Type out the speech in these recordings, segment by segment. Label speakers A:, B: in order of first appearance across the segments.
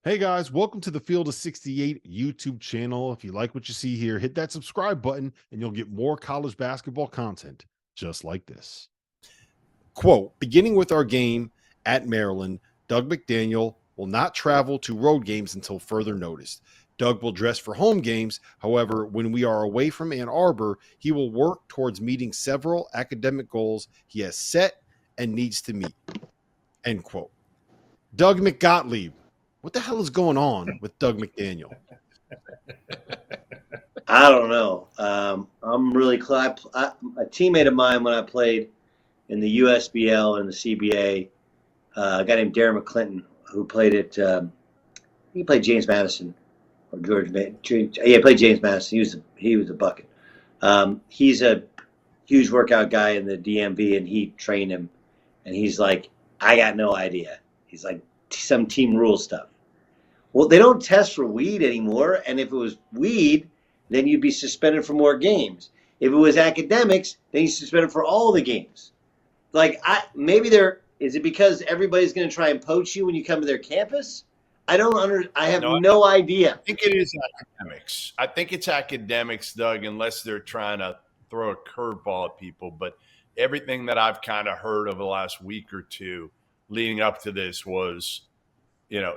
A: Hey guys, welcome to the Field of 68 YouTube channel. If you like what you see here, hit that subscribe button and you'll get more college basketball content just like this. Quote, beginning with our game at Maryland, Dug McDaniel will not travel to road games until further notice. Doug will dress for home games. However, when we are away from Ann Arbor, he will work towards meeting several academic goals he has set and needs to meet. End quote. Dug McGottlieb. What the hell is going on with Dug McDaniel?
B: I don't know. I'm really a teammate of mine when I played in the USBL and the CBA, a guy named Darren McClinton, who played at he played James Madison or George. Yeah, he played James Madison. He was a bucket. He's a huge workout guy in the DMV, and he trained him. And he's like, I got no idea. He's like, some team rule stuff. Well, they don't test for weed anymore, and if it was weed, then you'd be suspended for more games. If it was academics, then you're suspended for all the games. Like, is it because everybody's going to try and poach you when you come to their campus? I have no idea.
C: I think it is academics. I think it's academics, Doug, unless they're trying to throw a curveball at people. But everything that I've kind of heard over the last week or two leading up to this was,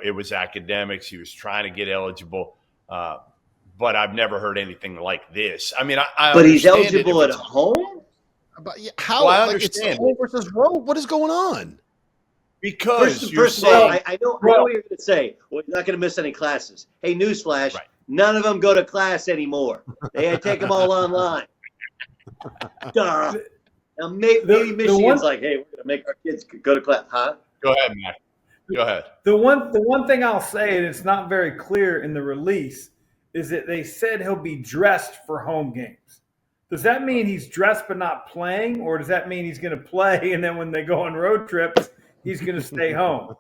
C: it was academics. He was trying to get eligible. But I've never heard anything like this. I mean,
B: but he's eligible at home?
A: But how?
C: Well, I understand.
A: It's home versus road. What is going on?
C: Because
B: first of all, I know what you're going to say. Well, you're not going to miss any classes. Hey, newsflash, right. None of them go to class anymore. They take them all online. Duh. Now, maybe Michigan's like, hey, we're going to make our kids go to class. Huh?
C: Go ahead, Matt. Go ahead.
D: The one thing I'll say, and it's not very clear in the release, is that they said he'll be dressed for home games. Does that mean he's dressed but not playing, or does that mean he's going to play and then when they go on road trips, he's going to stay home?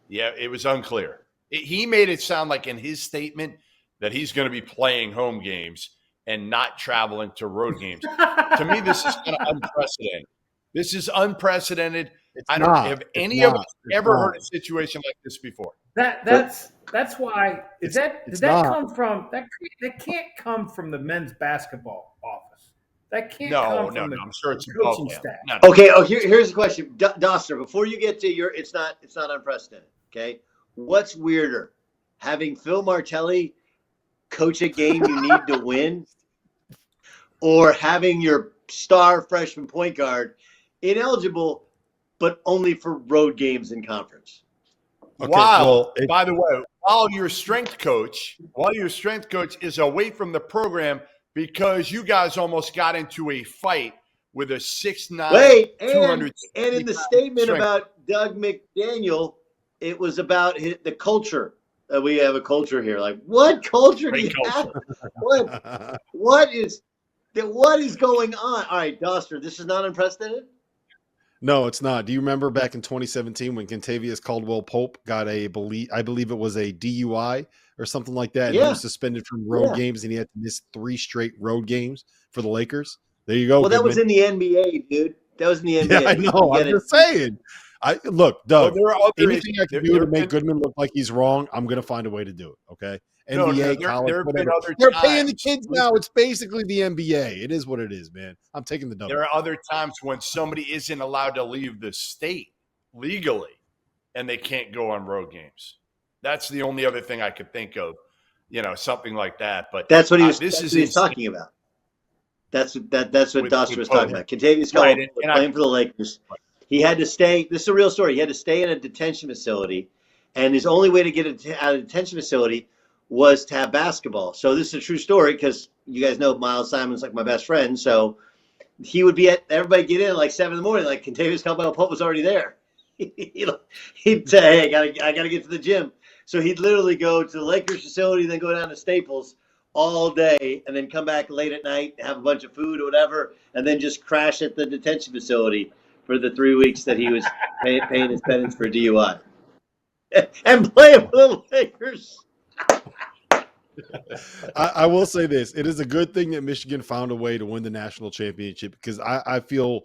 C: Yeah, it was unclear. He made it sound like in his statement that he's going to be playing home games and not traveling to road games. To me, this is kind of unprecedented. This is unprecedented. I don't have any of us ever heard a situation like this before.
D: That's why did that come from that can't come from the men's basketball office. That can't come from the
C: I'm sure it's
D: coaching staff.
B: No. Okay, here's the question. Dauster, before you get to it's not unprecedented, okay? What's weirder? Having Phil Martelli coach a game you need to win, or having your star freshman point guard ineligible but only for road games in conference?
C: Okay, by the way, while your strength coach is away from the program because you guys almost got into a fight with a 6'9", 200.
B: And in the statement about Dug McDaniel, it was about the culture. We have a culture here. Like, what culture do you have? What is going on? All right, Dauster, this is not unprecedented?
A: No, it's not. Do you remember back in 2017 when Kentavious Caldwell-Pope got I believe it was a DUI or something like that, and he was suspended from road games, and he had to miss 3 straight road games for the Lakers? There you go.
B: Well, Goodman. That was in the NBA, dude. That was in the NBA.
A: Yeah, I know. I'm just saying. Look, Doug, anything I can do to make Goodman look like he's wrong, I'm going to find a way to do it, okay? NBA, college, whatever. They're paying the kids now. It's basically the NBA. It is what it is, man. I'm taking the double.
C: There are other times when somebody isn't allowed to leave the state legally, and they can't go on road games. That's the only other thing I could think of, something like that. But
B: that's what he was. Talking about. That's what Dauster was talking about. Kentavious Caldwell playing for the Lakers. Right. He had to stay. This is a real story. He had to stay in a detention facility, and his only way to get out of the detention facility was to have basketball. So this is a true story because you guys know Miles Simon's like my best friend. So he would be everybody get in at like 7 a.m. Like Kentavious Caldwell-Pope was already there. He'd say, hey, I gotta get to the gym. So he'd literally go to the Lakers facility, then go down to Staples all day, and then come back late at night, have a bunch of food or whatever, and then just crash at the detention facility for the 3 weeks that he was paying his penance for DUI. And playing for the Lakers.
A: I will say this. It is a good thing that Michigan found a way to win the national championship, because I feel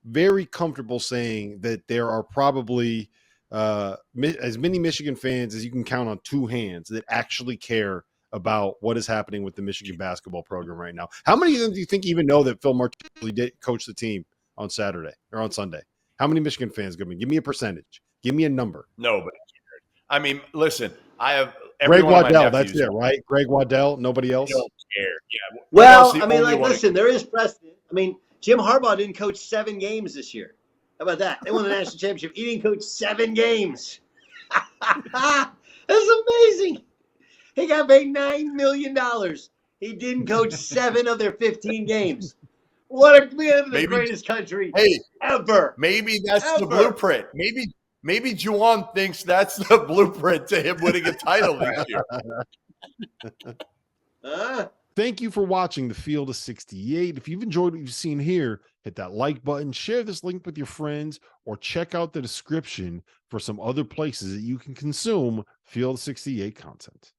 A: very comfortable saying that there are probably as many Michigan fans as you can count on two hands that actually care about what is happening with the Michigan basketball program right now. How many of them do you think even know that Phil Martelli did coach the team on Saturday or on Sunday? How many Michigan fans? Give me a percentage. Give me a number.
C: Nobody. I mean, listen, I have
A: Greg Waddell. That's it, right? Greg Waddell. Nobody else.
C: Don't care. Yeah.
B: Well, I mean, like, listen, there is precedent. I mean, Jim Harbaugh didn't coach 7 games this year. How about that? They won the national championship. He didn't coach 7 games. That's amazing. He got paid $9 million. He didn't coach 7 of their 15 games. What a man of the greatest country ever.
C: Maybe that's the blueprint. Maybe Juwan thinks that's the blueprint to him winning a title this year.
A: Thank you for watching the Field of 68. If you've enjoyed what you've seen here, hit that like button, share this link with your friends, or check out the description for some other places that you can consume Field of 68 content.